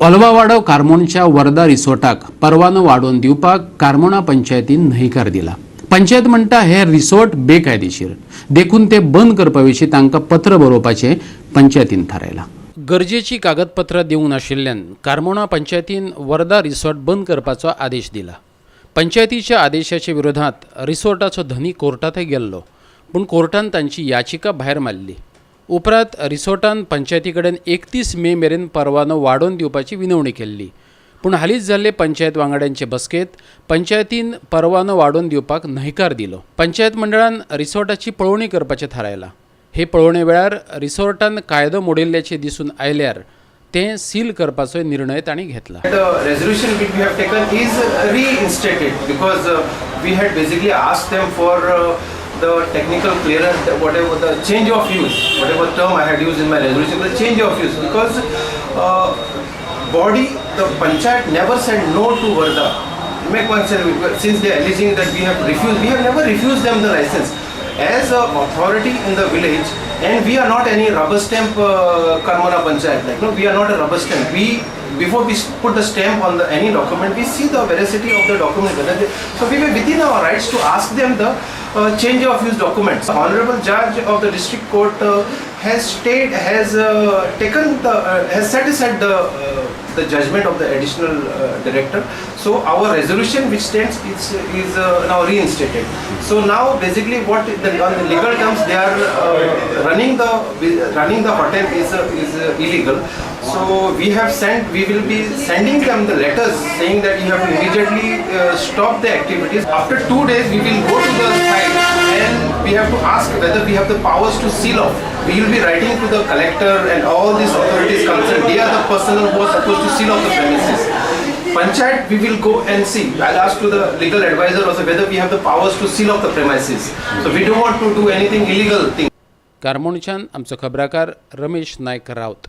ओलवावाडो कारमोणच्या वर्धा रिसोर्टाक परवानो वाडोवन दिवपाक कारमोणा पंचायतीन न्हयकार दिला। पंचायत म्हणटा हे रिसोर्ट बेकायदेशीर देखून ते बंद करपा विशीं तांकां पत्र बरोवपाचें पंचायतीन थारायला। गरजेची कागदपत्रां दिवंक नाशिल्ल्यान कारमोणा पंचायतीन वर्धा रिसोर्ट बंद करपाचो आदेश दिला। पंचायतीच्या आदेशाच्या विरोधात रिसोर्टाचो धनी कोर्टांतय गेल्लो, पूण कोर्टान तांची याचिका भायर मारली। उपरांत रिसोर्टान पंचायती कडेन 31 मे मेरेन परवानो वाडोवन दिवपाची विनवणी केल्ली, पूण हालींच जाल्ले पंचायत वांगड्यांचे बसकेत पंचायतीन परवानो वाडोवन दिवपाक न्हयकार दिलो। पंचायत मंडळान रिसोर्टाची पळोवणी करपाचें थारायलां। हे पळोवणे वेळार रिसोर्टान कायदो मोडिल्ल्याचे दिसून आयल्यार तें सील करपाचो निर्णय तांणी घेतला। The resolution which we have taken is reinstated because we had basically asked them for the technical clearance, whatever the change of use, whatever term I had used in my resolution, the change of use, because the panchayat never said no to Varda. Since they are alleging that we have never refused them the license. As an authority in the village, and we are not any rubber stamp Karmona Panchayat. We are not a rubber stamp. Before we put the stamp on any document, we see the veracity of the document. So we were within our rights to ask them the change of use documents. The Honorable Judge of the District Court has set aside the judgment of the additional director. So our resolution which stands is now reinstated. So now basically on the legal terms they are running the hotel is illegal. So we will be sending them the letters saying that you have to immediately stop the activities. After 2 days we will go to the site and we have to ask whether we have the powers to seal off. We will be writing to the collector and all these authorities concerned. They are the personnel who are supposed to seal off the premises. Panchayat, we will go and see. I'll ask to the legal advisor also whether we have the powers to seal off the premises. So we don't want to do anything illegal thing. कारमोणच्यान आमचो खबराकार रमेश नायक रावत।